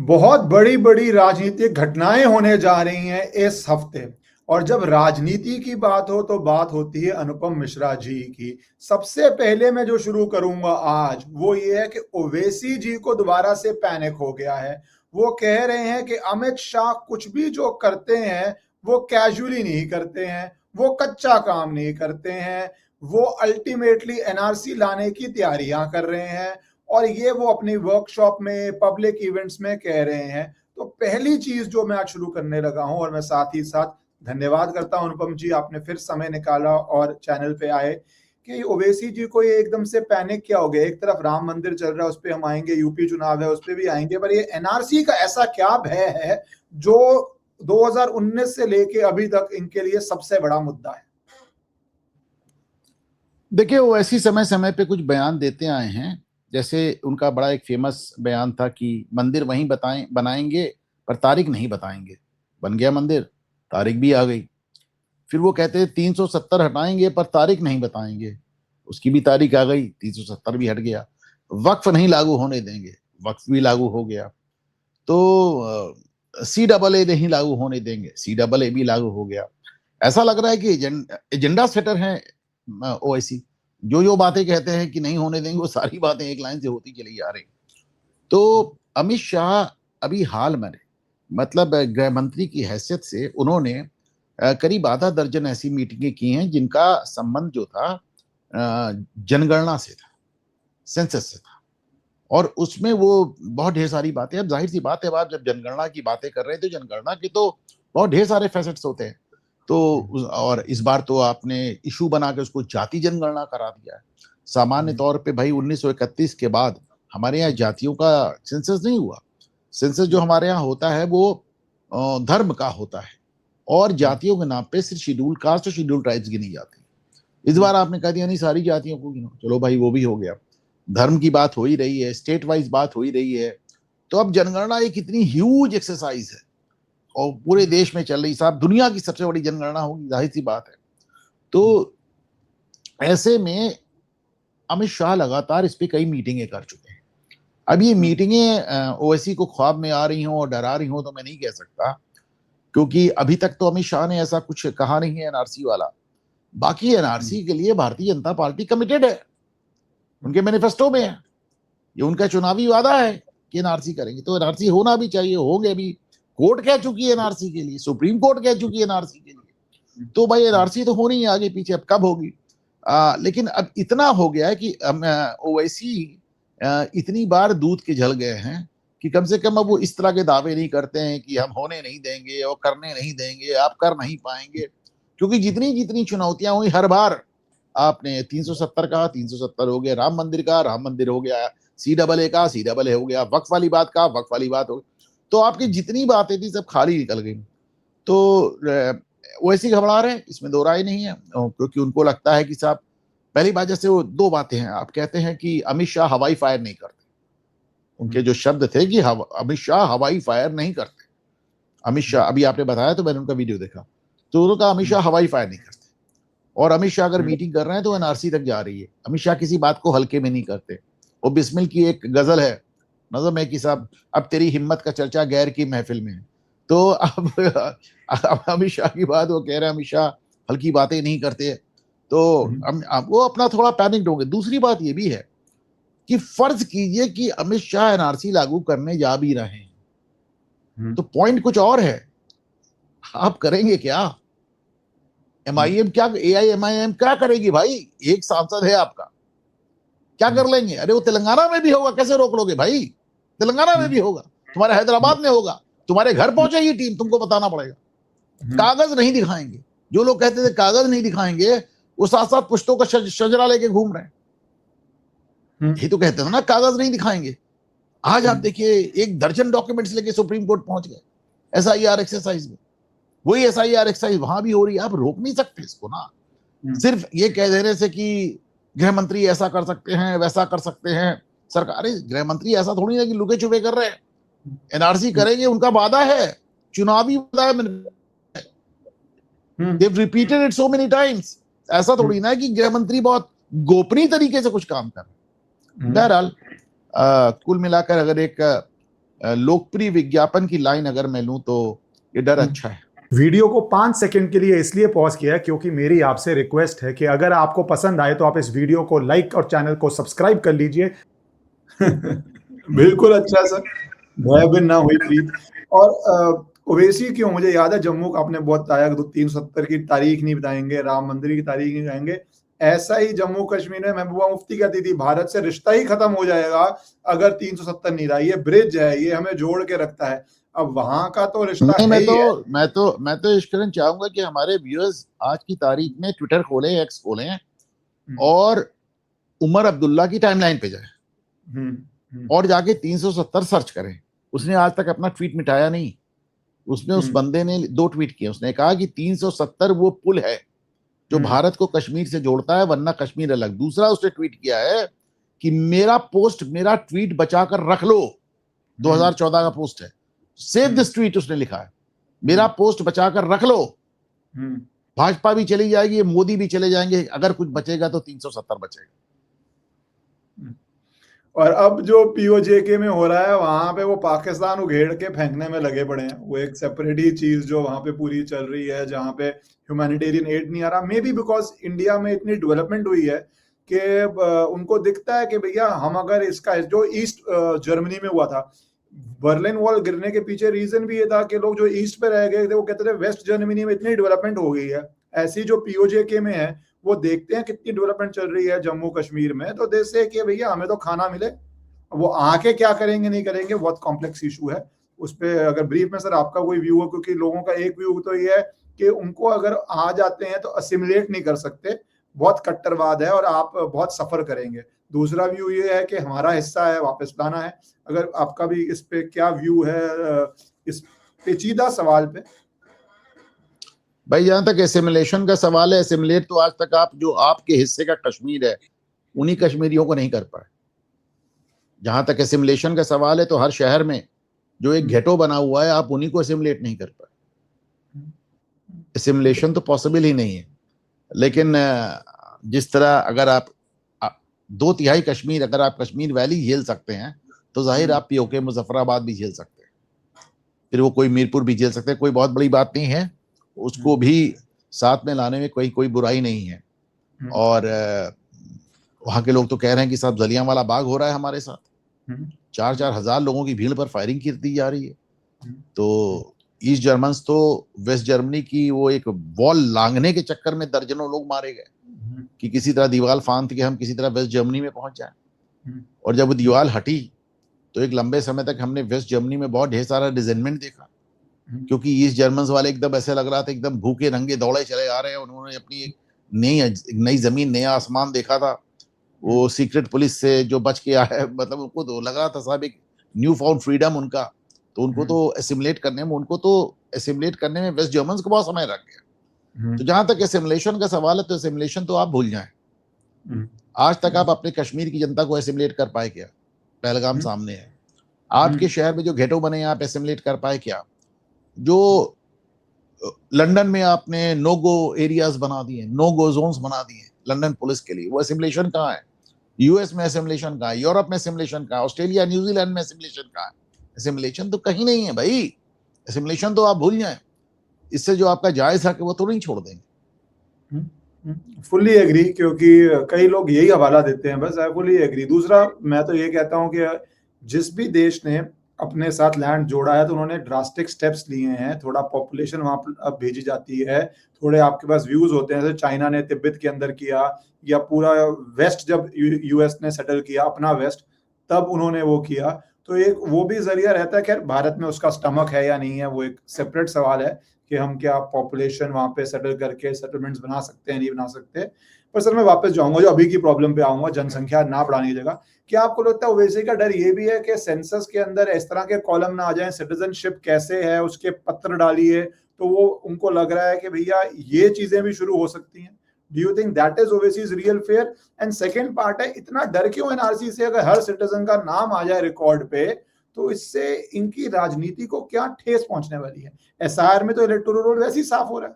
बहुत बड़ी बड़ी राजनीतिक घटनाएं होने जा रही हैं इस हफ्ते। और जब राजनीति की बात हो तो बात होती है अनुपम मिश्रा जी की। सबसे पहले मैं जो शुरू करूंगा आज वो ये है कि ओवैसी जी को दोबारा से पैनिक हो गया है। वो कह रहे हैं कि अमित शाह कुछ भी जो करते हैं वो कैजुअली नहीं करते हैं, वो कच्चा काम नहीं करते हैं, वो अल्टीमेटली एनआरसी लाने की तैयारियां कर रहे हैं। और ये वो अपनी वर्कशॉप में, पब्लिक इवेंट्स में कह रहे हैं। तो पहली चीज जो मैं आज शुरू करने लगा हूं, और मैं साथ ही साथ धन्यवाद करता हूं अनुपम जी, आपने फिर समय निकाला और चैनल पे आए, कि ओवैसी जी को ये एकदम से पैनिक क्या हो गया। एक तरफ राम मंदिर चल रहा है, उस पर हम आएंगे, यूपी चुनाव है उस पर भी आएंगे, पर ये एनआरसी का ऐसा क्या भय है जो 2019 से लेके अभी तक इनके लिए सबसे बड़ा मुद्दा है। देखिए, वो ऐसी समय समय पे कुछ बयान देते आए हैं। जैसे उनका बड़ा एक फेमस बयान था कि मंदिर वहीं बनाएंगे पर तारीख नहीं बताएंगे। बन गया मंदिर, तारीख भी आ गई। फिर वो कहते हैं 370 हटाएंगे पर तारीख नहीं बताएंगे। उसकी भी तारीख आ गई, 370 भी हट गया। वक्फ नहीं लागू होने देंगे, वक्फ भी लागू हो गया। तो CAA नहीं लागू होने देंगे, CAA भी लागू हो गया। ऐसा लग रहा है कि एजेंडा सेटर है ओवैसी। जो जो बातें कहते हैं कि नहीं होने देंगे, वो सारी बातें एक लाइन से होती चली जा रही। तो अमित शाह अभी हाल में, मतलब गृह मंत्री की हैसियत से उन्होंने करीब आधा दर्जन ऐसी मीटिंगें की हैं जिनका संबंध जो था जनगणना से था, सेंसस से था। और उसमें वो बहुत ढेर सारी बातें, अब जाहिर सी बात है, आप जब जनगणना की बातें कर रहे हैं तो जनगणना के तो बहुत ढेर सारे फैसेट्स होते हैं। तो और इस बार तो आपने इशू बना के उसको जाति जनगणना करा दिया है। सामान्य तौर पे भाई 1931 के बाद हमारे यहाँ जातियों का सेंसस नहीं हुआ। सेंसस जो हमारे यहाँ होता है वो धर्म का होता है, और जातियों के नाम पे सिर्फ शेड्यूल कास्ट और शेड्यूल ट्राइब्स गिनी जाती है। इस बार आपने कह दिया नहीं, सारी जातियों को गिनो। चलो भाई, वो भी हो गया। धर्म की बात हो ही रही है, स्टेट वाइज बात हो ही रही है। तो अब जनगणना एक इतनी ह्यूज एक्सरसाइज है और पूरे देश में चल रही, साहब दुनिया की सबसे बड़ी जनगणना होगी, जाहिर सी बात है। तो ऐसे में अमित शाह लगातार इस पे कई मीटिंगें कर चुके हैं। अब ये मीटिंगें ओवैसी को ख्वाब में आ रही हो और डरा रही हो तो मैं नहीं कह सकता, क्योंकि अभी तक तो अमित शाह ने ऐसा कुछ कहा नहीं है एनआरसी वाला। बाकी एनआरसी के लिए भारतीय जनता पार्टी कमिटेड है, उनके मैनिफेस्टो में है, ये उनका चुनावी वादा है कि एनआरसी करेंगे। तो एनआरसी होना भी चाहिए, होंगे भी। कोर्ट कह चुकी है एनआरसी के लिए, सुप्रीम कोर्ट कह चुकी है एनआरसी के लिए। तो भाई एनआरसी तो होनी है, आगे पीछे अब कब होगी। लेकिन अब इतना हो गया है कि ओवैसी इतनी बार दूध के जल गए हैं कि कम से कम अब वो इस तरह के दावे नहीं करते हैं कि हम होने नहीं देंगे और करने नहीं देंगे, आप कर नहीं पाएंगे। क्योंकि जितनी जितनी चुनौतियां हुई, हर बार आपने 370 का 370 हो गया, राम मंदिर का राम मंदिर हो गया, CAA का CAA हो गया, वक्फ वाली बात का वक्फ वाली बात हो गई। तो आपकी जितनी बातें थी सब खाली निकल गई। तो वैसे घबरा रहे हैं, इसमें दो राय नहीं है। क्योंकि उनको लगता है कि साहब, पहली बात, जैसे वो दो बातें हैं, आप कहते हैं कि अमित शाह हवाई फायर नहीं करते। उनके जो शब्द थे कि अमित शाह हवाई फायर नहीं करते। अमित शाह, अभी आपने बताया तो मैंने उनका वीडियो देखा, तो उन्होंने कहा अमित शाह हवाई फायर नहीं करते। और अमित शाह अगर मीटिंग कर रहे हैं तो एनआरसी तक जा रही है। अमित शाह किसी बात को हल्के में नहीं करते। वो बिस्मिल की एक गजल है, नज़म है कि साहब, अब तेरी हिम्मत का चर्चा गैर की महफिल में है। तो अब अमित शाह की बात वो कह रहे हैं, अमित शाह हल्की बातें नहीं करते। तो वो अपना थोड़ा पैनिक होंगे। दूसरी बात ये भी है कि फर्ज कीजिए कि अमित शाह एनआरसी लागू करने जा भी रहे हैं, तो पॉइंट कुछ और है, आप करेंगे क्या? MIM क्या, AIMIM क्या करेगी भाई? एक सांसद है आपका, क्या कर लेंगे? अरे वो तेलंगाना में भी होगा, कैसे रोक लोगे भाई? तेलंगाना में भी होगा, तुम्हारे हैदराबाद में होगा, तुम्हारे घर पहुंचेगी टीम, तुमको बताना पड़ेगा। कागज नहीं दिखाएंगे। जो लोग कहते थे कागज नहीं दिखाएंगे, वो साथ साथ पुश्तों का शजरा लेके घूम रहे हैं। यही तो कहते थे ना, कागज नहीं दिखाएंगे। आज आप देखिए, 1 दर्जन डॉक्यूमेंट्स लेके सुप्रीम कोर्ट पहुंच गए SIR एक्सरसाइज में। वही SIR एक्सरसाइज वहां भी हो रही है। आप रोक नहीं सकते इसको ना, सिर्फ ये कह देने से कि गृह मंत्री ऐसा कर सकते हैं, वैसा कर सकते हैं। सरकार, गृह मंत्री ऐसा थोड़ी है कि लुके छुपे कर रहे हैं। एनआरसी करेंगे, उनका वादा है, चुनावी वादा है। They've repeated it so many times। ऐसा थोड़ी ना है कि गृह मंत्री बहुत गोपनीय तरीके से कुछ काम कर रहे हैं। बहरहाल, कुल मिलाकर अगर एक लोकप्रिय विज्ञापन की लाइन अगर मैं लूं तो ये डर अच्छा है। वीडियो को 5 सेकंड के लिए इसलिए पॉज किया है क्योंकि मेरी आपसे रिक्वेस्ट है कि अगर आपको पसंद आए तो आप इस वीडियो को लाइक और चैनल को सब्सक्राइब कर लीजिए। बिल्कुल अच्छा सर, भयभीन ना हुई प्रीत। और ओवैसी क्यों, मुझे याद है जम्मू का आपने बहुत बताया, 370 की तारीख नहीं बताएंगे, राम मंदिर की तारीख नहीं बताएंगे। ऐसा ही जम्मू कश्मीर में महबूबा मुफ्ती कहती थी भारत से रिश्ता ही खत्म हो जाएगा अगर 370 नहीं रहा। ये ब्रिज है, ये हमें जोड़ के रखता है। अब वहां का तो रिश्ता नहीं, है ही है। मैं तो ईश्वरन चाहूंगा कि हमारे व्यूअर्स आज की तारीख में ट्विटर खोलें, एक्स खोलें और उमर अब्दुल्ला की टाइमलाइन पे जाए और जाके 370 सर्च करें। उसने आज तक अपना ट्वीट मिटाया नहीं। उसने उस बंदे ने 2 ट्वीट किए। उसने कहा कि 370 वो पुल है जो भारत को कश्मीर से जोड़ता है, वरना कश्मीर अलग। दूसरा उसने ट्वीट किया है कि मेरा ट्वीट बचाकर रख लो। 2014 का पोस्ट है, सेव दिस ट्वीट उसने लिखा है, मेरा पोस्ट बचाकर रख लो। भाजपा भी चली जाएगी, मोदी भी चले जाएंगे, अगर कुछ बचेगा तो 370 बचेगा। और अब जो पीओजेके में हो रहा है वहां पे वो पाकिस्तान उघेड़ के फेंकने में लगे पड़े हैं। वो एक सेपरेट ही चीज जो वहां पे पूरी चल रही है, जहां पे ह्यूमैनिटेरियन एड नहीं आ रहा। मे बी बिकॉज इंडिया में इतनी डेवलपमेंट हुई है कि उनको दिखता है कि भैया हम अगर इसका जो ईस्ट जर्मनी में हुआ था, बर्लिन वॉल गिरने के पीछे रीजन भी ये था कि लोग जो ईस्ट पे रह गए थे वो कहते थे वेस्ट जर्मनी में इतनी डेवलपमेंट हो गई है। ऐसी जो पीओजेके में है वो देखते हैं कितनी डेवलपमेंट चल रही है जम्मू कश्मीर में, तो देश से कि भैया हमें तो खाना मिले। वो आके क्या करेंगे नहीं करेंगे बहुत कॉम्प्लेक्स इशू है। उस पर अगर ब्रीफ में सर आपका कोई व्यू हो, क्योंकि लोगों का एक व्यू तो ये है कि उनको अगर आ जाते हैं तो असिमिलेट नहीं कर सकते, बहुत कट्टरवाद है और आप बहुत सफर करेंगे। दूसरा व्यू ये है कि हमारा हिस्सा है, वापस लाना है। अगर आपका भी इस पे क्या व्यू है, इस पेचीदा सवाल पे? भाई जहां तक एसिमिलेशन का सवाल है, एसिमिलेट तो आज तक आप जो आपके हिस्से का कश्मीर है उन्हीं कश्मीरियों को नहीं कर पाए। जहां तक एसिमिलेशन का सवाल है तो हर शहर में जो एक गेटो बना हुआ है आप उन्हीं को एसिमिलेट नहीं कर पाए। एसिमिलेशन तो पॉसिबल ही नहीं है। लेकिन जिस तरह अगर आप 2/3 कश्मीर, अगर आप कश्मीर वैली झेल सकते हैं तो जाहिर आप पीओके मुजफ्फराबाद भी झेल सकते हैं, फिर वो कोई मीरपुर भी झेल सकते हैं। कोई बहुत बड़ी बात नहीं है, उसको भी साथ में लाने में कोई बुराई नहीं है। और वहां के लोग तो कह रहे हैं कि साहब जलियांवाला बाग हो रहा है हमारे साथ, 4-4 हजार लोगों की भीड़ पर फायरिंग की दी जा रही है। तो ईस्ट जर्मन्स तो वेस्ट जर्मनी की वो एक वॉल लांघने के चक्कर में दर्जनों लोग मारे गए कि किसी तरह दीवार फांद के हम किसी तरह वेस्ट जर्मनी में पहुंच जाए। और जब वो दीवार हटी तो एक लंबे समय तक हमने वेस्ट जर्मनी में बहुत ढेर सारा रिजेंटमेंट देखा, क्योंकि ईस्ट जर्मन्स वाले एकदम ऐसे लग रहा था एकदम भूखे नंगे दौड़े चले आ रहे हैं। उन्होंने अपनी एक नई जमीन, नया आसमान देखा था। वो सीक्रेट पुलिस से जो बच के आया, मतलब उनको तो लग रहा था साहब एक न्यू फाउंड फ्रीडम उनका। तो उनको तो एसिमुलेट करने में वेस्ट जर्मन्स को बहुत समय लग गया। तो जहां तक एसिमुलेशन का सवाल है तो एसिमुलेशन तो आप भूल जाएं। आज तक आप अपने कश्मीर की जनता को एसिमुलेट कर पाए क्या? पहलगाम सामने है। आपके शहर में जो गेटो बने हैं आप एसिमुलेट कर पाए क्या? जो लंदन में आपने नो गो एरियाज बना दिए, नो गो जोन्स बना दिए लंदन पुलिस के लिए, वो एसिमुलेशन कहाँ है? यूएस में एसिमुलेशन कहाँ है? यूरोप में एसिमुलेशन कहाँ है? ऑस्ट्रेलिया न्यूजीलैंड में एसिमुलेशन कहाँ है? एसिमुलेशन तो कहीं नहीं है भाई। एसिमुलेशन तो आप भूल जाएं। इससे जो आपका जायज हक है वो तो नहीं छोड़ देंगे। फुल्ली एग्री, क्योंकि कई लोग यही हवाला देते हैं, बस आई फुल्ली एग्री। दूसरा मैं तो ये कहता हूं कि जिस भी देश ने अपने साथ लैंड जोड़ा है तो उन्होंने ड्रास्टिक स्टेप्स लिए हैं। थोड़ा पॉपुलेशन वहां पर अब भेजी जाती है, थोड़े आपके पास व्यूज होते हैं, जैसे चाइना ने तिब्बत के अंदर किया, या पूरा वेस्ट जब यूएस ने सेटल किया अपना वेस्ट, तब उन्होंने वो किया। तो एक वो भी जरिया रहता है। खैर भारत में उसका स्टमक है या नहीं है वो एक सेपरेट सवाल है कि हम क्या पॉपुलेशन वहां पे सेटल करके सेटलमेंट्स बना सकते हैं नहीं बना सकते। पर सर मैं वापस जाऊंगा, जो अभी की प्रॉब्लम पे आऊंगा, जनसंख्या ना बढ़ाने की जगह। क्या आपको लगता है ओवैसी का डर ये भी है कि सेंसस के अंदर इस तरह के कॉलम ना आ जाएं, सिटीजनशिप कैसे है उसके पत्र डालिए, तो वो उनको लग रहा है कि भैया ये चीजें भी शुरू हो सकती हैं? Do you think that is Owaisi's real fear? And second part है, इतना डर क्यों एनआरसी से? अगर हर सिटीजन का नाम आ जाए रिकॉर्ड पे तो इससे इनकी राजनीति को क्या ठेस पहुंचने वाली है? एसआर में तो इलेक्टोरल रोल वैसे ही साफ हो रहा है।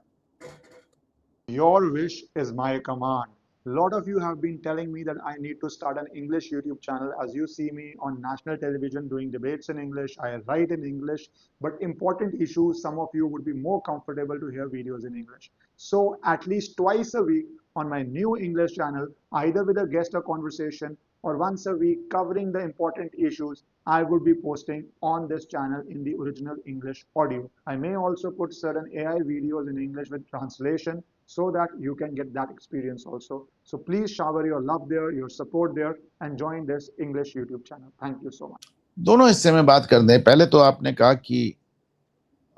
Your wish is my command. lot of you have been telling me that I need to start an English YouTube channel. As you see me on national television doing debates in English, I write in English, but important issues, some of you would be more comfortable to hear videos in English. So at least twice a week on my new English channel, either with a guest or conversation, or once a week covering the important issues, I would be posting on this channel in the original English audio. I may also put certain AI videos in English with translation so that you can get that experience also. So please shower your love there, your support there, and join this English YouTube channel. Thank you so much. दोनों हिस्से में बात कर दें। पहले तो आपने कहा कि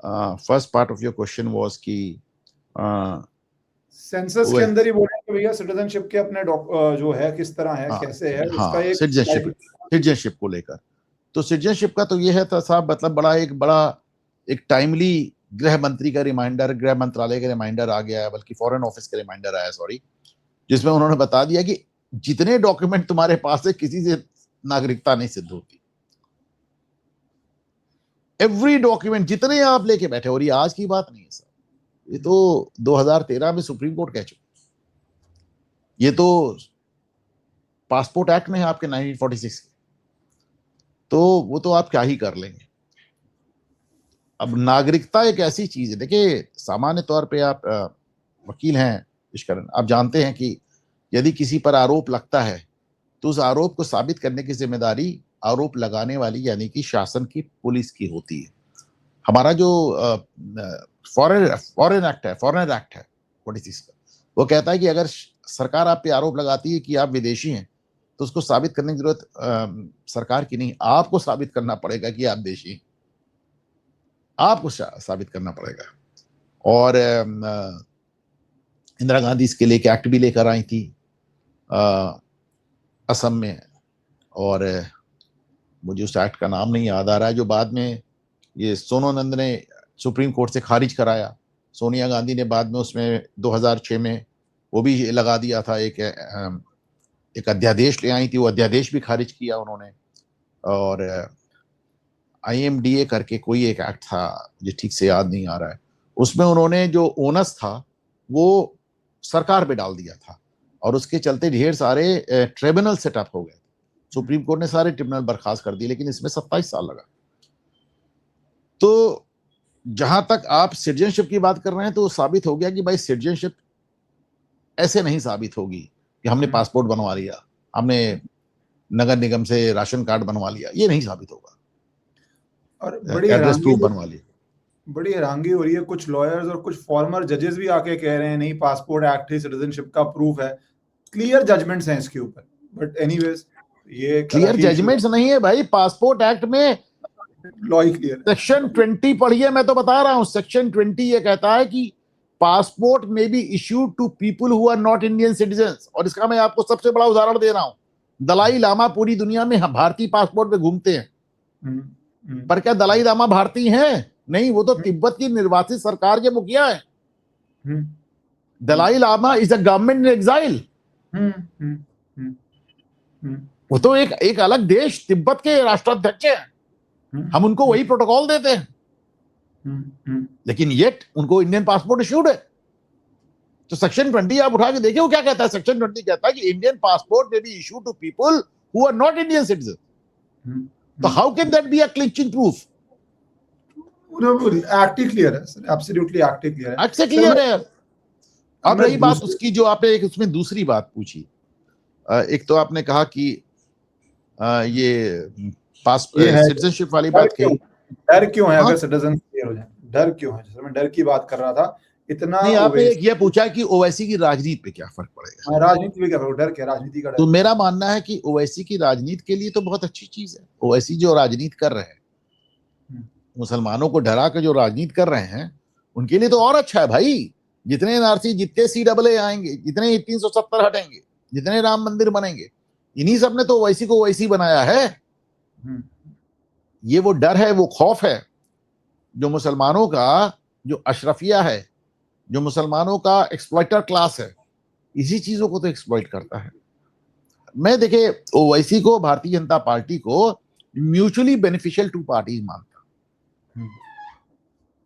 first part of your question was कि सेंसस के अंदर ही बोले कि भैया सिटीजनशिप के अपने जो है किस तरह है, कैसे है, इसका एक सिटीजनशिप को लेकर। तो सिटीजनशिप का तो ये है था साहब, मतलब बड़ा एक टाइमली गृह मंत्री का रिमाइंडर, गृह मंत्रालय का रिमाइंडर आ गया है, बल्कि फॉरेन ऑफिस का रिमाइंडर आया, सॉरी, जिसमें उन्होंने बता दिया कि जितने डॉक्यूमेंट तुम्हारे पास है किसी से नागरिकता नहीं सिद्ध होती। एवरी डॉक्यूमेंट जितने आप लेके बैठे, और ये आज की बात नहीं है सर, ये तो 2013 में सुप्रीम कोर्ट कह चुकी। ये तो पासपोर्ट एक्ट में है आपके 1946 के, तो वो तो आप क्या ही कर लेंगे। अब नागरिकता एक ऐसी चीज है, देखिए सामान्य तौर पे आप वकील हैं इश्करण, आप जानते हैं कि यदि किसी पर आरोप लगता है तो उस आरोप को साबित करने की जिम्मेदारी आरोप लगाने वाली यानी कि शासन की, पुलिस की होती है। हमारा जो फॉरेन एक्ट है 46 का, वो कहता है कि अगर सरकार आप पे आरोप लगाती है कि आप विदेशी हैं तो उसको साबित करने की जरूरत सरकार की नहीं, आपको साबित करना पड़ेगा कि आप देशी हैं, आपको साबित करना पड़ेगा। और इंदिरा गांधी इसके लिए एक एक्ट भी लेकर आई थी असम में, और मुझे उस एक्ट का नाम नहीं याद आ रहा है, जो बाद में ये सोनू नंद ने सुप्रीम कोर्ट से खारिज कराया। सोनिया गांधी ने बाद में उसमें 2006 में वो भी लगा दिया था, एक अध्यादेश ले आई थी, वो अध्यादेश भी खारिज किया उन्होंने। और IMDA करके कोई एक एक्ट था, मुझे ठीक से याद नहीं आ रहा है, उसमें उन्होंने जो ओनस था वो सरकार पे डाल दिया था, और उसके चलते ढेर सारे ट्रिब्यूनल सेटअप हो गए। सुप्रीम कोर्ट ने सारे ट्रिब्यूनल बर्खास्त कर दिए, लेकिन इसमें 27 साल लगा। तो जहां तक आप सिटीजनशिप की बात कर रहे हैं, तो साबित हो गया कि भाई सिटीजनशिप ऐसे नहीं साबित होगी कि हमने पासपोर्ट बनवा लिया, हमने नगर निगम से राशन कार्ड बनवा लिया, ये नहीं साबित होगा। और बड़ी हैरानगी हो रही है, कुछ लॉयर्स और कुछ फॉर्मर जजेस भी आके कह रहे हैं नहीं, पासपोर्ट एक्ट ही सिटीजनशिप का प्रूफ है। क्लियर जजमेंट्स हैं इसके ऊपर, बट एनीवेज ये क्लियर जजमेंट्स नहीं है भाई। पासपोर्ट एक्ट में लॉ ही क्लियर है। सेक्शन 20 पढ़िए, मैं तो बता रहा हूं, सेक्शन 20 ये कहता है कि पासपोर्ट में be issued to people who are not Indian citizens. और इसका मैं आपको सबसे बड़ा उदाहरण दे रहा हूं, दलाई लामा पूरी दुनिया में भारतीय पासपोर्ट पे घूमते हैं, पर क्या दलाई लामा भारतीय हैं? नहीं, वो तो तिब्बत की निर्वासित सरकार के मुखिया है। Dalai Lama is a government in exile. वो तो एक अलग देश, तिब्बत के राष्ट्राध्यक्ष हैं, हम उनको वही प्रोटोकॉल देते हैं, लेकिन येट उनको इंडियन पासपोर्ट इश्यूड है। तो सेक्शन 20 आप उठा के देखिए वो क्या कहता है। सेक्शन 20 कहता है कि Indian passport may be issued to people who are not Indian citizen. तो how can that be a clinching proof? Act ही क्लियर है सर, एब्सोल्युटली एक्ट ही क्लियर है, एक्ट से क्लियर है। अब रही बात उसकी, जो आपने एक उसमें दूसरी बात पूछी, एक तो आपने कहा कि ये सिटीजनशिप वाली बात कही, डर क्यों है अगर सिटीजन क्लियर हो जाए, डर क्यों है? जैसे मैं डर की बात कर रहा था, इतना नहीं, आपने ये पूछा कि ओवैसी की राजनीति पे क्या फर्क पड़ेगा। राजनीति पे क्या फर्क, डर क्या, राजनीति का डर? तो मेरा मानना है कि ओवैसी की राजनीति के लिए तो बहुत अच्छी चीज है। ओवैसी जो राजनीति कर रहे हैं, मुसलमानों को डरा के जो राजनीति कर रहे हैं, उनके लिए तो और अच्छा है भाई। जितने एनआरसी, जितने CAA आएंगे, जितने 370 हटेंगे, जितने राम मंदिर बनेंगे, इन्हीं सब ने तो ओवैसी को ओवैसी बनाया है। ये वो डर है, वो खौफ है जो मुसलमानों का, जो अशरफिया है, जो मुसलमानों का एक्सप्लॉइटर क्लास है, इसी चीजों को तो एक्सप्लॉइट करता है। मैं देखिए ओवैसी को, भारतीय जनता पार्टी को म्यूचुअली बेनिफिशियल टू पार्टी मानता।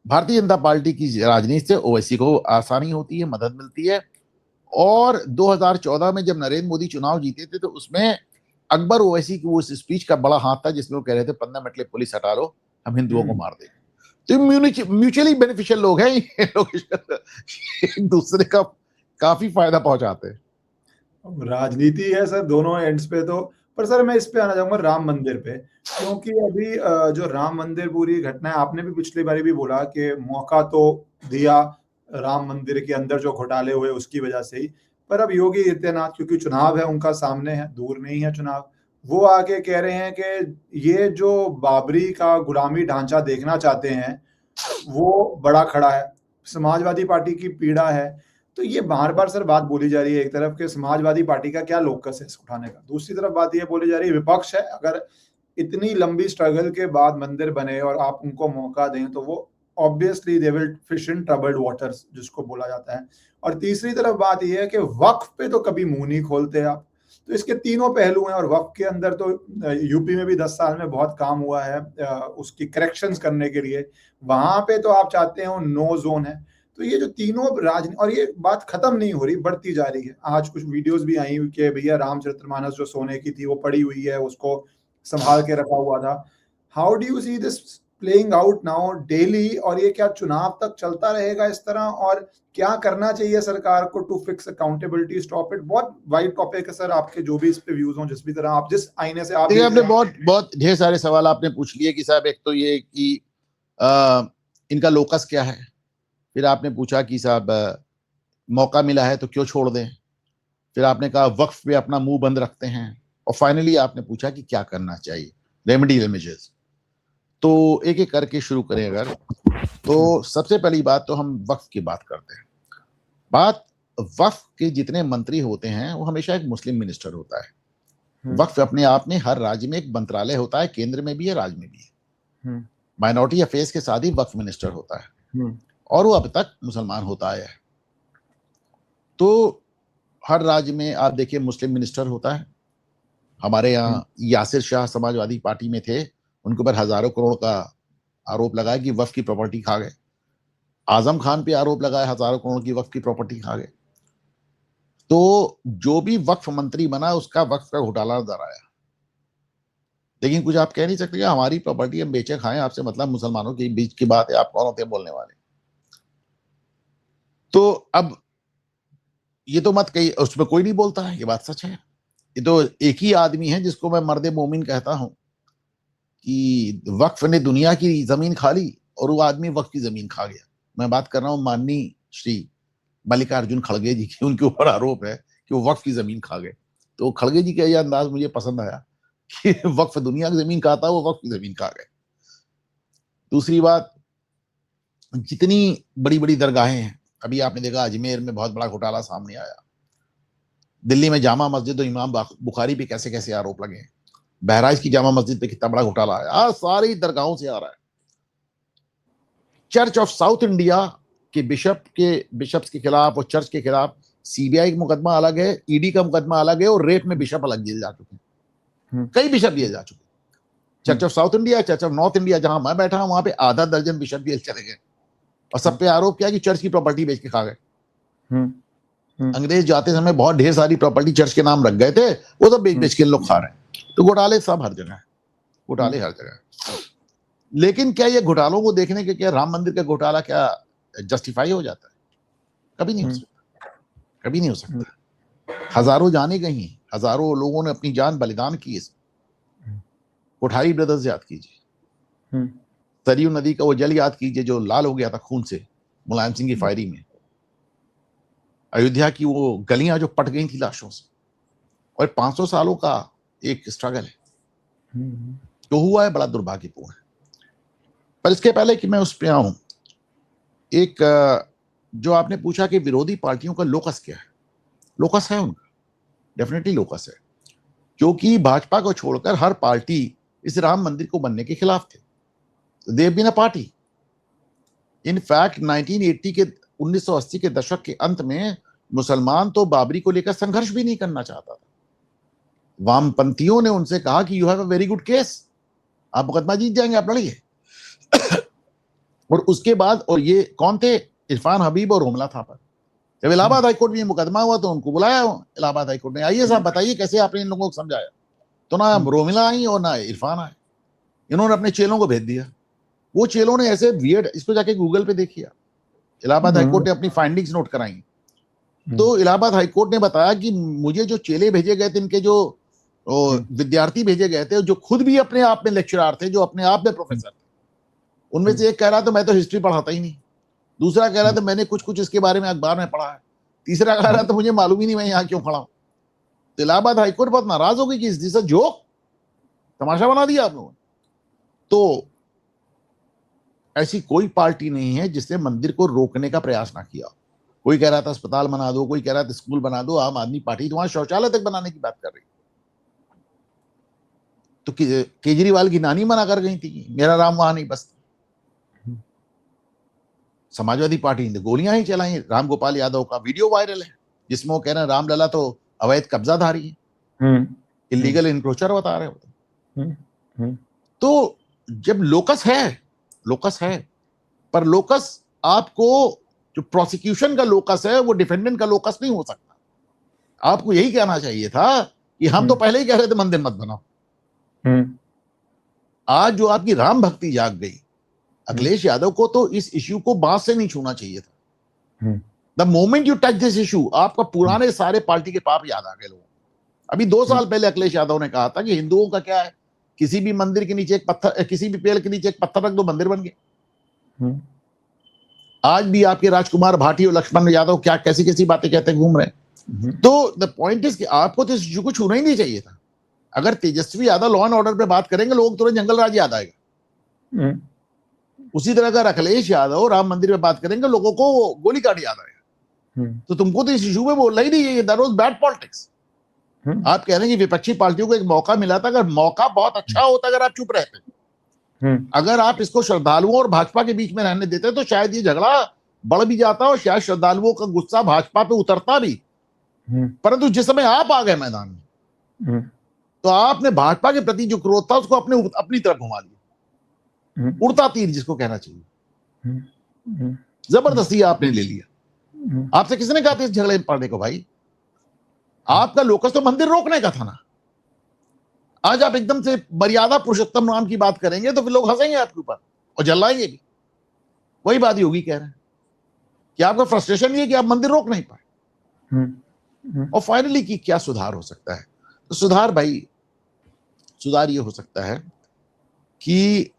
भारतीय जनता पार्टी की राजनीति से ओवैसी को आसानी होती है, मदद मिलती है, और 2014 में जब नरेंद्र मोदी चुनाव जीते थे तो उसमें अकबर ओवैसी की वो स्पीच का बड़ा हाथ था जिसमें वो कह रहे थे 15 मिनट के लिए पुलिस हटा लो, हम हिंदुओं को मार देंगे। तो म्यूचुअली बेनिफिशियल लोग हैं ये लोग, एक दूसरे का काफी फायदा पहुंचाते हैं। राजनीति है सर दोनों एंड्स पे तो। पर सर मैं इस पे आना चाहूंगा राम मंदिर पे, क्योंकि अभी जो राम मंदिर पूरी घटना है, आपने भी पिछली बारी भी बोला कि मौका तो दिया राम मंदिर के अंदर जो घोटाले हुए उसकी वजह से ही, पर अब योगी आदित्यनाथ क्योंकि चुनाव है उनका सामने है, दूर नहीं है चुनाव, वो आके कह रहे हैं कि ये जो बाबरी का गुलामी ढांचा देखना चाहते हैं वो बड़ा खड़ा है, समाजवादी पार्टी की पीड़ा है। तो ये बार-बार सर बात बोली जा रही है एक तरफ कि समाजवादी पार्टी का क्या लोकस है इसको उठाने का। दूसरी तरफ बात ये बोली जा रही है विपक्ष है, अगर इतनी लंबी स्ट्रगल के बाद मंदिर बने और आप उनको मौका दें तो वो obviously they will fish in troubled waters जिसको बोला जाता है। और तीसरी तरफ बात ये है कि वक्फ पे तो कभी मुँह नहीं खोलते आप। तो इसके तीनों पहलू हैं और वक्फ के अंदर तो यूपी में भी 10 साल में बहुत काम हुआ है उसकी करेक्शंस करने के लिए। वहां पे तो आप चाहते हो नो जोन है। तो ये जो तीनों और ये बात खत्म नहीं हो रही, बढ़ती जा रही है। आज कुछ वीडियोस भी आई कि भैया रामचरितमानस जो सोने की थी वो पड़ी हुई है, उसको संभाल के रखा हुआ था। How do you see this playing out now daily, और ये क्या चुनाव तक चलता रहेगा इस तरह, और क्या करना चाहिए सरकार को to fix accountability, stop it? बहुत वाइड टॉपिक है सर, आपके जो भी इस पे व्यूज हो, जिस भी तरह आप जिस आईने से आप देखिए आपने बहुत ढेर सारे सवाल आपने पूछ लिए कि साहब एक तो ये कि इनका लोकस क्या है, फिर आपने पूछा कि साहब मौका मिला है तो क्यों छोड़ दें, फिर आपने कहा वक्फ पे अपना मुंह बंद रखते हैं, और फाइनली आपने पूछा कि क्या करना चाहिए, रेमेडियल मेजर्स। तो एक एक करके शुरू करें अगर, तो सबसे पहली बात तो हम वक्फ की बात करते हैं। बात वक्फ के जितने मंत्री होते हैं वो हमेशा एक मुस्लिम मिनिस्टर होता है। वक्फ अपने आप में हर राज्य में एक मंत्रालय होता है, केंद्र में भी है, राज्य में भी है। माइनॉरिटी अफेयर्स के साथ ही वक्फ मिनिस्टर होता है और वो अब तक मुसलमान होता आया है। तो हर राज्य में आप देखिए मुस्लिम मिनिस्टर होता है। हमारे यहाँ यासिर शाह समाजवादी पार्टी में थे, उनके ऊपर हजारों करोड़ का आरोप लगाया कि वक्फ की प्रॉपर्टी खा गए। आजम खान पे आरोप लगाया हजारों करोड़ की वक्फ की प्रॉपर्टी खा गए। तो जो भी वक्फ मंत्री बना उसका वक्फ का घोटाला नजर आया। लेकिन कुछ आप कह नहीं सकते कि हमारी प्रॉपर्टी हम बेचे खाएं, आपसे मतलब मुसलमानों के बीच की बात है, आप कौन होते हैं बोलने वाले। तो अब ये तो मत कही, उसमें कोई नहीं बोलता है, ये बात सच है। ये तो एक ही आदमी है जिसको मैं मर्दे मोमिन कहता हूं कि वक्फ ने दुनिया की जमीन खा ली और वो आदमी वक्फ की जमीन खा गया। मैं बात कर रहा हूं माननीय श्री मल्लिकार्जुन खड़गे जी की, उनके ऊपर आरोप है कि वो वक्फ की जमीन खा गए। तो खड़गे जी का यह अंदाज मुझे पसंद आया कि वक्फ दुनिया की जमीन खाता, वो वक्फ की जमीन खा गए। दूसरी बात, जितनी बड़ी बड़ी दरगाहें हैं, अभी आपने देखा अजमेर में बहुत बड़ा घोटाला सामने आया, दिल्ली में जामा मस्जिद और इमाम बुखारी पे कैसे कैसे आरोप लगे, बहराइच की जामा मस्जिद पे कितना बड़ा घोटाला आया, सारी दरगाहों से आ रहा है। चर्च ऑफ साउथ इंडिया के बिशप्स के खिलाफ और चर्च के खिलाफ सीबीआई का मुकदमा अलग है, ईडी का मुकदमा अलग है, और रेप में बिशप अलग जेल जा चुके हैं, कई बिशप जेल जा चुके हैं। Church of south India, church of north India जहां मैं बैठा हूं वहां पे आधा दर्जन बिशप जेल चले गए, और सब पे आरोप किया कि चर्च की प्रॉपर्टी बेच के खा गए। अंग्रेज जाते समय बहुत ढेर सारी प्रॉपर्टी चर्च के नाम रख गए थे, वो सब बेच बेच के लोग खा रहे हैं। तो घोटाले सब हर जगह है, घोटाले हर जगह है। लेकिन क्या ये घोटालों को देखने के क्या राम मंदिर का घोटाला क्या जस्टिफाई हो जाता है? कभी नहीं हो सकता, कभी नहीं हो सकता। हजारों जाने गई, हजारों लोगों ने अपनी जान बलिदान की। कोठारी ब्रदर्स याद कीजिए, सरयू नदी का वो जल याद कीजिए जो लाल हो गया था खून से मुलायम सिंह की फायरिंग में, अयोध्या की वो गलियां जो पट गई थी लाशों से, और 500 सालों का एक स्ट्रगल है जो हुआ है, बड़ा दुर्भाग्यपूर्ण है। पर इसके पहले कि मैं उस पे आऊं, एक जो आपने पूछा कि विरोधी पार्टियों का लोकस क्या है, लोकस है उनका, डेफिनेटली लोकस है, क्योंकि भाजपा को छोड़कर हर पार्टी इस राम मंदिर को बनने के खिलाफ थे। They have been a party. In fact 1980 के दशक के अंत में मुसलमान तो बाबरी को लेकर संघर्ष भी नहीं करना चाहता था। वामपंथियों ने उनसे कहा कि you have a very good case, आप मुकदमा जीत जाएंगे, आप लड़िए। और उसके बाद, और ये कौन थे? इरफान हबीब और रोमला थापर। जब इलाहाबाद हाईकोर्ट में ये मुकदमा हुआ तो उनको बुलाया इलाहाबाद हाईकोर्ट ने, आइए साहब बताइए कैसे आपने इन लोगों को समझाया। तो ना रोमिला आई और ना इरफान आए, इन्होंने अपने चेलों को भेज दिया। वो चेलों ने ऐसे वियर्ड, इसको जाके गूगल पे देखिए, इलाहाबाद हाईकोर्ट ने अपनी फाइंडिंग्स नोट कराई। तो इलाहाबाद हाईकोर्ट ने बताया कि मुझे जो चेले भेजे गए थे, इनके जो विद्यार्थी भेजे गए थे, जो खुद भी अपने आप में लेक्चरर थे, जो अपने आप में प्रोफेसर थे, उनमें से एक कह रहा था मैं तो हिस्ट्री पढ़ाता ही नहीं, दूसरा कह रहा था मैंने कुछ कुछ इसके बारे में अखबार में पढ़ा है, तीसरा कह रहा था मुझे मालूम ही नहीं मैं यहाँ क्यों खड़ा हूं। तो इलाहाबाद हाईकोर्ट बहुत नाराज हो गई कि दिस इज जोक, तमाशा बना दिया आप लोगों ने। तो ऐसी कोई पार्टी नहीं है जिसने मंदिर को रोकने का प्रयास ना किया। कोई कह रहा था अस्पताल बना दो, कोई कह रहा था स्कूल बना दो, आम आदमी पार्टी तो वहां शौचालय तक बनाने की बात कर रही। तो केजरीवाल की नानी मना कर गई थी मेरा राम वहां नहीं बसता। समाजवादी पार्टी ने गोलियां ही चलाई। राम गोपाल यादव का वीडियो वायरल है जिसमें वो कह रहे हैं रामलला तो अवैध कब्जाधारी है, इलीगल इंक्रोचर बता रहे होते। तो जब लोकस है पर लोकस आपको, जो प्रोसिक्यूशन का लोकस है वो डिफेंडेंट का लोकस नहीं हो सकता। आपको यही कहना चाहिए था कि हम तो पहले ही कह रहे थे मंदिर मत बनाओ। आज जो आपकी राम भक्ति जाग गई, अखिलेश यादव को तो इस इश्यू को बांस से नहीं छूना चाहिए था। The moment you touch this issue, आपका पुराने सारे पार्टी के पाप याद आ गए लोगों। अभी 2 साल पहले अखिलेश यादव ने कहा था कि हिंदुओं का क्या है, किसी भी मंदिर के नीचे एक पत्थर, किसी भी पेड़ के नीचे एक पत्थर रख दो, मंदिर बन गए। आज भी आपके राजकुमार भाटी और लक्ष्मण यादव क्या कैसी कैसी बातें कहते घूम रहे हैं। तो द पॉइंट इज कि आपको तो इस इश्यू को छूना ही नहीं चाहिए था। अगर Tejashwi Yadav law and order पे बात करेंगे, लोग तुरंत जंगल राज याद आएगा। उसी तरह अगर अखिलेश यादव राम मंदिर पे बात करेंगे, लोगों को गोली कांड याद आएगा। तो तुमको तो इस इशू में बोलना ही नहीं, दैट वाज बैड पॉलिटिक्स। आप कह रहे हैं कि विपक्षी पार्टियों को एक मौका मिला था, अगर मौका बहुत अच्छा होता अगर आप चुप रहते, अगर आप इसको श्रद्धालुओं और भाजपा के बीच में रहने देते तो शायद ये झगड़ा बढ़ भी जाता और शायद श्रद्धालुओं का गुस्सा भाजपा पे उतरता भी। परंतु जिस समय आप आ गए मैदान में, तो आपने भाजपा के प्रति जो क्रोध था उसको अपनी तरफ घुमा दिया, उड़ता तीर जिसको कहना चाहिए, जबरदस्ती आपने ले लिया। आपसे किसने कहा था इस झगड़े में पड़ने को भाई? आपका लोकस तो मंदिर रोकने का था ना। आज आप एकदम से मर्यादा पुरुषोत्तम नाम की बात करेंगे तो फिर लोग हंसेंगे आपके ऊपर और जलाएंगे भी। वही बात योगी कह रहे हैं कि आपका फ्रस्ट्रेशन ये कि आप मंदिर रोक नहीं पाए। और फाइनली कि क्या सुधार हो सकता है? तो सुधार ये हो सकता है कि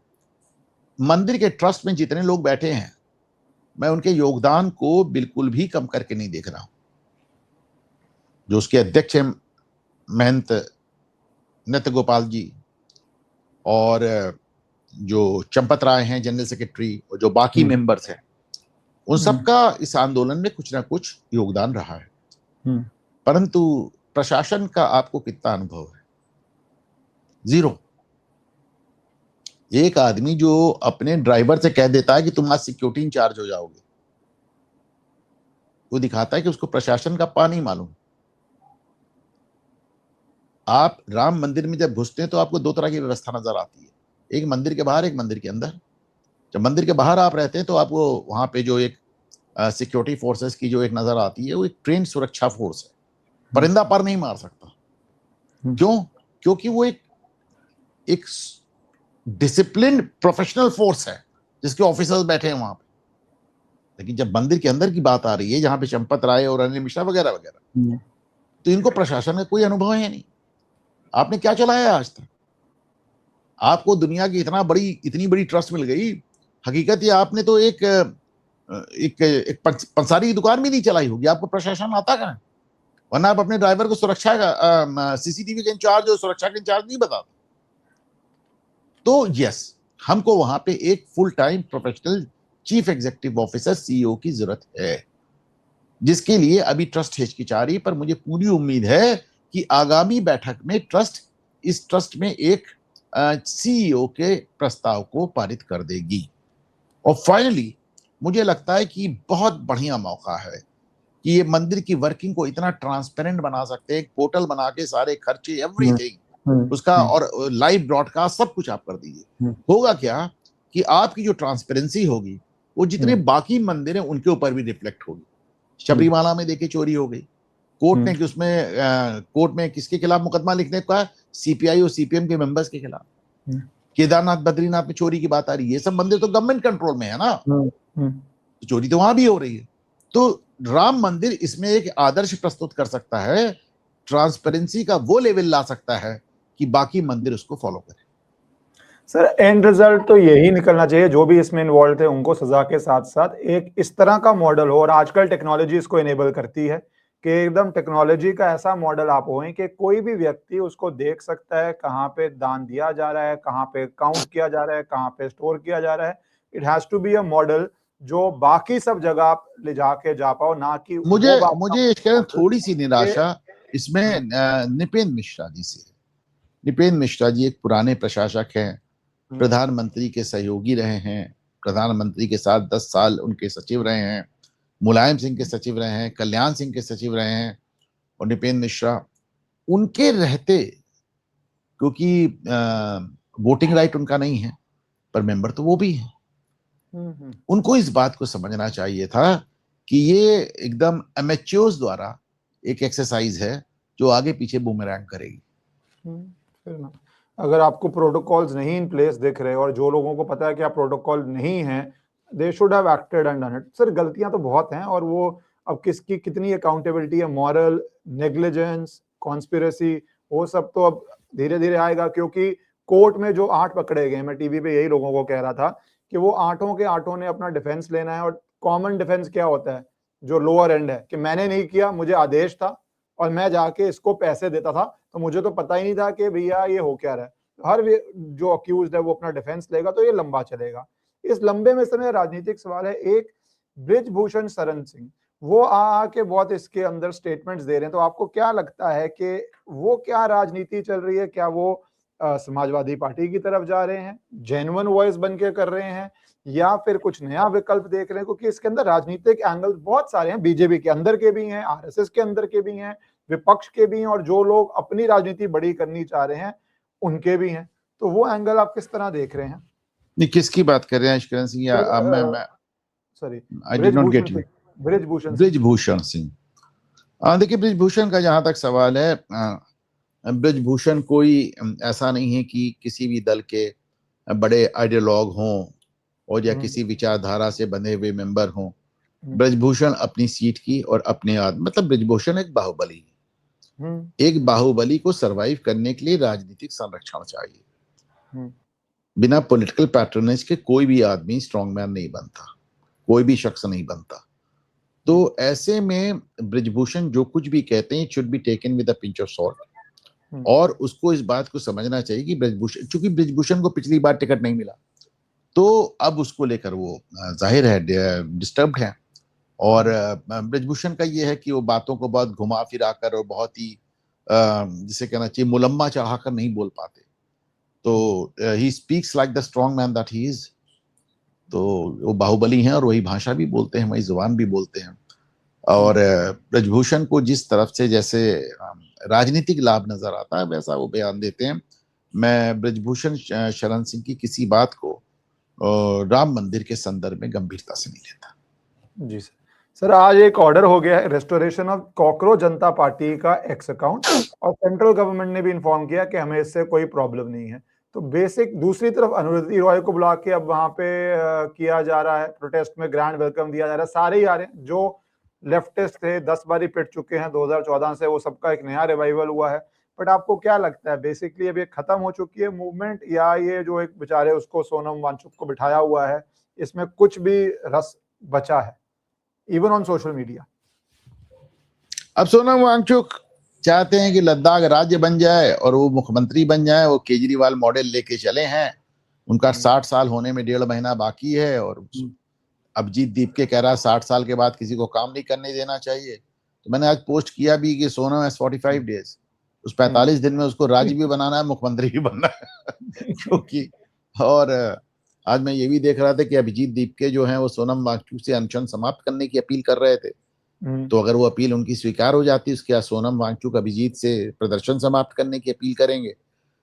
मंदिर के ट्रस्ट में जितने लोग बैठे हैं, मैं उनके योगदान को बिल्कुल भी कम करके नहीं देख रहा हूं। जो उसके अध्यक्ष हैं महंत नृत्य गोपाल जी, और जो चंपत राय हैं जनरल सेक्रेटरी, और जो बाकी मेंबर्स हैं, उन सबका इस आंदोलन में कुछ ना कुछ योगदान रहा है। परंतु प्रशासन का आपको कितना अनुभव है? 0। एक आदमी जो अपने ड्राइवर से कह देता है कि तुम आज सिक्योरिटी इंचार्ज हो जाओगे, वो दिखाता है कि उसको प्रशासन का पा नहीं मालूम। आप राम मंदिर में जब घुसते हैं तो आपको 2 तरह की व्यवस्था नजर आती है, एक मंदिर के बाहर, एक मंदिर के अंदर। जब मंदिर के बाहर आप रहते हैं तो आपको वहां पे जो एक सिक्योरिटी फोर्सेस की जो एक नजर आती है, वो एक ट्रेन सुरक्षा फोर्स है। परिंदा पर नहीं मार सकता। क्यों? क्योंकि वो एक डिसिप्लिन्ड प्रोफेशनल फोर्स है जिसके ऑफिसर्स बैठे हैं वहां पे। लेकिन जब मंदिर के अंदर की बात आ रही है, जहां पे चंपत राय और अनिल मिश्रा वगैरह वगैरह, तो इनको प्रशासन का कोई अनुभव है नहीं। आपने क्या चलाया आज तक? आपको दुनिया की इतनी बड़ी ट्रस्ट मिल गई। हकीकत ये आपने तो एक पंसारी की दुकान भी नहीं चलाई होगी, आपको प्रशासन आता कहाँ? वरना आप अपने ड्राइवर को सुरक्षा का सीसीटीवी के इंचार्ज और सुरक्षा के इंचार्ज नहीं बताते। तो यस, हमको वहां पे एक full time professional chief executive officer CEO की जरूरत है, जिसके लिए अभी ट्रस्ट हिचकिचा रही। पर मुझे पूरी उम्मीद है कि आगामी बैठक में इस ट्रस्ट में एक सीईओ के प्रस्ताव को पारित कर देगी। और फाइनली मुझे लगता है कि बहुत बढ़िया मौका है कि ये मंदिर की वर्किंग को इतना ट्रांसपेरेंट बना सकते हैं। एक पोर्टल बना के सारे खर्चे एवरीथिंग उसका और लाइव ब्रॉडकास्ट सब कुछ आप कर दीजिए। होगा क्या कि आपकी जो ट्रांसपेरेंसी होगी वो जितने बाकी मंदिर हैं उनके ऊपर भी रिफ्लेक्ट होगी। शबरीमाला में देखिए चोरी हो गई, कोर्ट ने कि उसमें कोर्ट में किसके खिलाफ मुकदमा लिखने को कहा, सीपीआई और सीपीएम के मेंबर्स के खिलाफ। केदारनाथ बद्रीनाथ में चोरी की बात आ रही है, ये सब मंदिर तो गवर्नमेंट कंट्रोल में है ना, तो चोरी तो वहां भी हो रही है। तो राम मंदिर इसमें एक आदर्श प्रस्तुत कर सकता है, ट्रांसपेरेंसी का वो लेवल ला सकता है कि बाकी मंदिर उसको फॉलो करें। सर एंड रिजल्ट तो यही निकलना चाहिए, जो भी इसमें इन्वॉल्व थे उनको सजा के साथ साथ एक इस तरह का मॉडल हो, और आजकल टेक्नोलॉजी इसको इनेबल करती है कि एकदम टेक्नोलॉजी का ऐसा मॉडल आप हों कि कोई भी व्यक्ति उसको देख सकता है, कहाँ पे दान दिया जा रहा है, कहाँ पे काउंट किया जा रहा है, कहाँ पे स्टोर किया जा रहा है। It has to be a model जो बाकी सब जगह आप ले जाके जा पाओ, ना कि मुझे इसके थोड़ी सी निराशा इसमें निपेंद्र मिश्रा जी से। निपेंद्र मिश्रा जी एक पुराने प्रशासक हैं, प्रधानमंत्री के सहयोगी रहे हैं, प्रधानमंत्री के साथ 10 साल उनके सचिव रहे हैं, मुलायम सिंह के सचिव रहे हैं, कल्याण सिंह के सचिव रहे हैं। और निपेंद्र मिश्रा उनके रहते, क्योंकि वोटिंग राइट उनका नहीं है पर मेंबर तो वो भी है, उनको इस बात को समझना चाहिए था कि ये एकदम एमेच्योर्स द्वारा एक एक्सरसाइज है जो आगे पीछे बूमरैंग करेगी। अगर आपको प्रोटोकॉल्स नहीं इन प्लेस दिख रहे और जो लोगों को पता है कि आप प्रोटोकॉल नहीं है, they should have acted and done it. Sir गलतियां तो बहुत हैं, और वो अब किसकी कितनी अकाउंटेबिलिटी है, मॉरल नेग्लिजेंस, कॉन्स्पिरेसी, वो सब तो अब धीरे धीरे आएगा। क्योंकि कोर्ट में जो 8 पकड़े गए, मैं टीवी पे यही लोगों को कह रहा था कि वो 8 के 8 ने अपना डिफेंस लेना है। और कॉमन डिफेंस क्या होता है, जो लोअर एंड है, कि मैंने नहीं किया, मुझे आदेश था और मैं जाके इसको पैसे देता था, तो मुझे तो पता ही नहीं था कि भैया ये हो क्या रहा है। हर जो अक्यूज्ड है वो अपना डिफेंस लेगा, तो ये लंबा चलेगा। इस लंबे में समय राजनीतिक सवाल है। एक ब्रिजभूषण शरण सिंह, वो आके बहुत इसके अंदर स्टेटमेंट्स दे रहे हैं, तो आपको क्या लगता है कि वो क्या राजनीति चल रही है? क्या वो समाजवादी पार्टी की तरफ जा रहे हैं, जेन्युइन वॉइस बन के कर रहे हैं, या फिर कुछ नया विकल्प देख रहे हैं? क्योंकि इसके अंदर राजनीतिक एंगल्स बहुत सारे हैं, बीजेपी के अंदर के भी हैं, आरएसएस के अंदर के भी हैं, विपक्ष के भी हैं, और जो लोग अपनी राजनीति बड़ी करनी चाह रहे हैं उनके भी हैं। तो वो एंगल आप किस तरह देख रहे हैं? नहीं, किसकी बात कर रहे हैं अशकरण सिंह या मैं sorry, I did not get you. Brijbhushan Singh. देखिए, ब्रिजभूषण का जहां तक सवाल है, ब्रिजभूषण कोई ऐसा नहीं है कि किसी भी दल के बड़े आइडियोलॉग हों और या किसी विचारधारा से बंधे हुए मेंबर हों। ब्रिजभूषण अपनी सीट की और अपने मतलब ब्रिजभूषण एक बाहुबली है। एक बाहुबली को सरवाइव करने के लिए राजनीतिक संरक्षण चाहिए। बिना पॉलिटिकल पैटर्नेज के कोई भी आदमी स्ट्रॉन्गमैन नहीं बनता, कोई भी शख्स नहीं बनता। तो ऐसे में ब्रिजभूषण जो कुछ भी कहते हैं, it should be taken with a pinch of salt. और उसको इस बात को समझना चाहिए कि ब्रिजभूषण, चूंकि ब्रिजभूषण को पिछली बार टिकट नहीं मिला, तो अब उसको लेकर वो जाहिर है डिस्टर्ब्ड है। और ब्रिजभूषण का ये है कि वो बातों को बहुत घुमा फिरा कर और बहुत ही जिसे कहना चाहिए मुलम्मा चढ़ाकर नहीं बोल पाते। तो he speaks like the strong man that he is. तो वो बाहुबली हैं और वही भाषा भी बोलते हैं, वही जुबान भी बोलते हैं। और ब्रिजभूषण को जिस तरफ से जैसे राजनीतिक लाभ नजर आता है वैसा वो बयान देते हैं। मैं ब्रिजभूषण शरण सिंह की किसी बात को राम मंदिर के संदर्भ में गंभीरता से नहीं लेता। जी सर, आज एक ऑर्डर हो गया है restoration of cockroach Janata party का एक्स अकाउंट, और सेंट्रल गवर्नमेंट ने भी इन्फॉर्म किया कि हमें इससे कोई प्रॉब्लम नहीं है। तो बेसिक दूसरी तरफ अनुरुद्धि रॉय को बुला के अब वहां पे किया जा रहा है, प्रोटेस्ट में ग्रैंड वेलकम दिया जा रहा है। सारे ही आ रहे हैं, जो लेफ्टिस्ट थे 10 बारी पिट चुके हैं 2014 से, वो सबका एक नया रिवाइवल हुआ है। बट आपको क्या लगता है, बेसिकली अब ये खत्म हो चुकी है मूवमेंट, या ये जो एक बेचारे उसको सोनम वांगचुक को बिठाया हुआ है, इसमें कुछ भी रस बचा है इवन ऑन सोशल मीडिया? अब सोनम वांगचुक चाहते हैं कि लद्दाख राज्य बन जाए और वो मुख्यमंत्री बन जाए। वो केजरीवाल मॉडल लेके चले हैं। उनका 60 साल होने में 1.5 महीना बाकी है, और अभिजीत दीपके कह रहा है 60 साल के बाद किसी को काम नहीं करने देना चाहिए। तो मैंने आज पोस्ट किया भी कि सोनम है 45 डेज, उस 45 दिन में उसको राज्य भी बनाना है, मुख्यमंत्री भी बनना है। क्योंकि और आज मैं ये भी देख रहा था कि अभिजीत दीपके जो हैं वो सोनम वांगचुक से अनशन समाप्त करने की अपील कर रहे थे। तो अगर वो अपील उनकी स्वीकार हो जाती, उसके बाद सोनम वांगचुक अभिजीत से प्रदर्शन समाप्त करने की अपील करेंगे।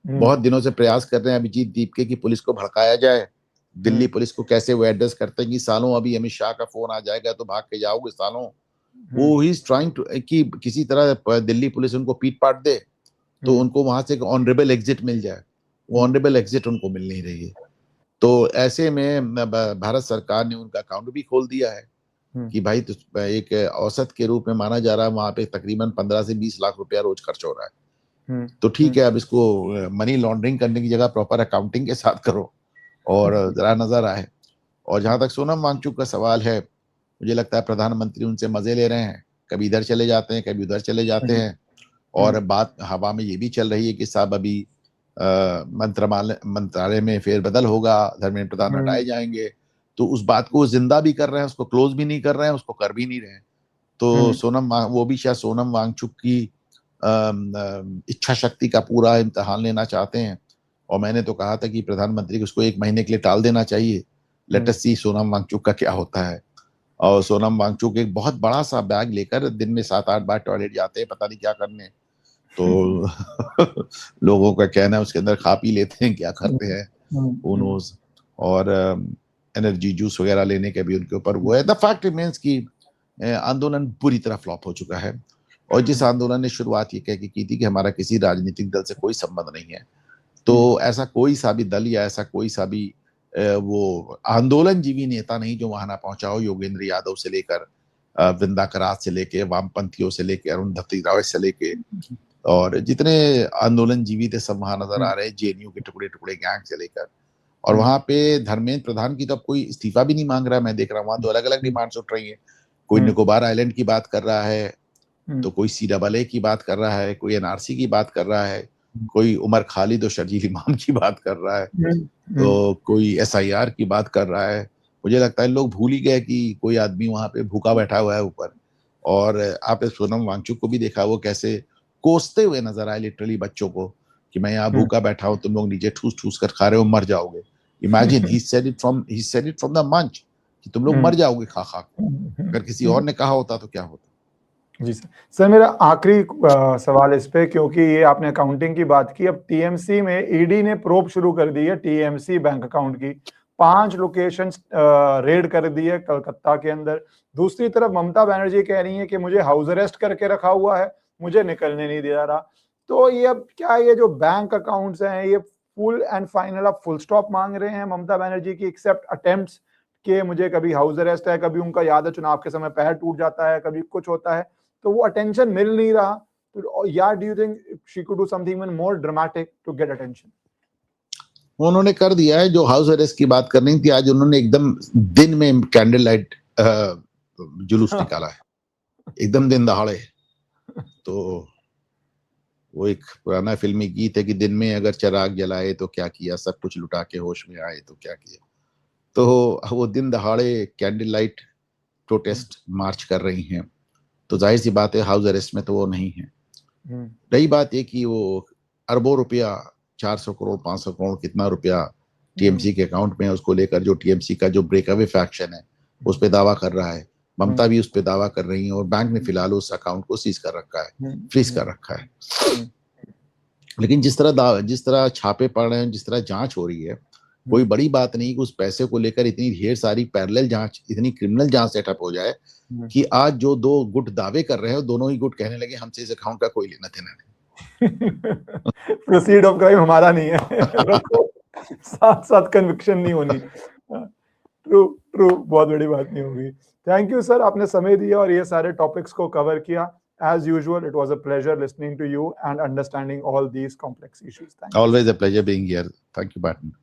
बहुत दिनों से प्रयास कर रहे हैं अभिजीत दीपके की पुलिस को भड़काया जाए। दिल्ली पुलिस को कैसे वो एड्रेस करते हैं कि सालों अभी अमित शाह का फोन आ जाएगा तो भाग के जाओगे सालों, वो ही इज ट्राइंग टू कि किसी तरह दिल्ली पुलिस उनको पीट पाट दे तो उनको वहां से एक ऑनरेबल एग्जिट मिल जाए। वो ऑनरेबल एग्जिट उनको मिल नहीं रही है। तो ऐसे में भारत सरकार ने उनका अकाउंट भी खोल दिया है कि भाई एक औसत के रूप में माना जा रहा है वहां पे तकरीबन 15 से 20 लाख रुपया रोज खर्च हो रहा है। तो ठीक है, अब इसको मनी लॉन्ड्रिंग करने की जगह प्रॉपर अकाउंटिंग के साथ करो और जरा नजर आए। और जहां तक सोनम वांगचुक का सवाल है, मुझे लगता है प्रधानमंत्री उनसे मजे ले रहे हैं, कभी इधर चले जाते हैं कभी उधर चले जाते हैं। और बात हवा में ये भी चल रही है कि साहब अभी मंत्रालय में फेरबदल होगा, धर्मेंद्र प्रधान हटाए जाएंगे। तो उस बात को जिंदा भी कर रहे हैं, उसको क्लोज भी नहीं कर रहे हैं, उसको कर भी नहीं रहे हैं। तो वो भी शायद सोनम वांगचुक की इच्छा शक्ति का पूरा इम्तिहान लेना चाहते हैं। और मैंने तो कहा था कि प्रधानमंत्री को उसको 1 महीने के लिए टाल देना चाहिए। लेट अस सी सोनम वांगचुक का क्या होता है। और सोनम वांगचुक एक बहुत बड़ा सा बैग लेकर दिन में 7-8 बार टॉयलेट जाते हैं, पता नहीं क्या करने। तो लोगों का कहना है उसके अंदर खा पी लेते हैं, क्या करते हैं who knows। और एनर्जी जूस वगैरह लेने के भी उनके ऊपर वो है। द फैक्ट रिमेंस कि आंदोलन पूरी तरह फ्लॉप हो चुका है। और जिस आंदोलन ने शुरुआत ये कह के की थी कि हमारा किसी राजनीतिक दल से कोई संबंध नहीं है, तो ऐसा कोई सा भी दल या ऐसा कोई सा भी वो आंदोलन जीवी नेता नहीं जो वहां ना पहुंचा हो। योगेंद्र यादव से लेकर वृंदा करात से लेके वामपंथियों से लेके अरुंधति राय से लेके और जितने आंदोलन जीवी थे सब वहां नजर आ रहे हैं, जेएनयू के टुकड़े टुकड़े गैंग से लेकर। और वहां पे धर्मेंद्र प्रधान की तो अब कोई इस्तीफा भी नहीं मांग रहा है। मैं देख रहा हूँ वहां तो अलग अलग डिमांड्स उठ रही है। कोई निकोबार आइलैंड की बात कर रहा है, तो कोई CAA की बात कर रहा है, कोई NRC की बात कर रहा है, कोई उमर खालिद और शर्जील इमाम की बात कर रहा है, तो कोई SIR की बात कर रहा है। मुझे लगता है लोग भूल ही गए कि कोई आदमी वहां पे भूखा बैठा हुआ है ऊपर। और आप सोनम वांगचुक को भी देखा वो कैसे कोसते हुए नजर आए लिटरली बच्चों को कि मैं यहाँ भूखा बैठा हूँ, तुम लोग नीचे ठूस ठूस कर खा रहे हो, मर जाओगे। Imagine he said it from the मंच कि तुम लोग मर जाओगे खा खा के। अगर किसी और ने कहा होता तो क्या होता। जी सर, मेरा आखिरी सवाल इस पे, क्योंकि ये आपने अकाउंटिंग की बात की, अब TMC में ED ने प्रोब शुरू कर दी है TMC बैंक अकाउंट की। 5 लोकेशंस रेड कर दी है कलकत्ता के अंदर। दूसरी तरफ ममता बनर्जी कह रही है कि मुझे हाउस अरेस्ट करके रखा हुआ है, मुझे निकलने नहीं दिया रहा। तो ये अब क्या ये जो बैंक अकाउंट्स हैं ये फुल एंड फाइनल अब फुल स्टॉप मांग रहे हैं ममता बनर्जी की, एक्सेप्ट अटेम्प्ट्स कि मुझे कभी हाउस अरेस्ट है, कभी उनका याद है चुनाव के समय पैर टूट जाता है, कभी कुछ होता है, तो वो अटेंशन मिल नहीं रहा। तो या do you think she could do something even more dramatic to get attention? उन्होंने कर दिया है जो हाउस अरेस्ट की बात करनी थी। आज उन्होंने एकदम दिन में कैंडल लाइट जुलूस निकाला है, एकदम दिन दहाड़े। तो वो एक पुराना फिल्मी गीत है कि दिन में अगर चिराग जलाए तो क्या किया, सब कुछ लुटा के होश में आए तो क्या किया। तो वो दिन दहाड़े कैंडल लाइट प्रोटेस्ट मार्च कर रही हैं, तो जाहिर सी बात है हाउस अरेस्ट में तो वो नहीं है। रही बात ये कि वो अरबों रुपया, 400 करोड़ 500 करोड़ कितना रुपया TMC के अकाउंट में है, उसको लेकर जो TMC का जो ब्रेकअवे फैक्शन है उस पर दावा कर रहा है, ममता भी उस पर दावा कर रही है, और बैंक ने फिलहाल उस अकाउंट को सीज कर रखा है, फ्रीज कर रखा है। लेकिन जिस तरह छापे पड़ रहे हैं, जिस तरह जांच हो रही है, कोई बड़ी बात नहीं कि उस पैसे को लेकर इतनी ढेर सारी पैरेलल जांच, इतनी क्रिमिनल जांच सेटअप हो जाए कि आज जो 2 गुट दावे कर रहे हैं दोनों ही गुट कहने लगे हमसे इस अकाउंट का कोई लेना देना नहीं। प्रोसीड ऑफ क्राइम हमारा नहीं है। साथ साथ कन्विक्शन नहीं होनी। ट्रू, बहुत बड़ी बात नहीं होगी। थैंक यू सर, आपने समय दिया और ये सारे टॉपिक्स को कवर किया। As usual, it was a pleasure listening to you and understanding all these complex issues. Thank you. Always a pleasure being here. Thank you, Barton.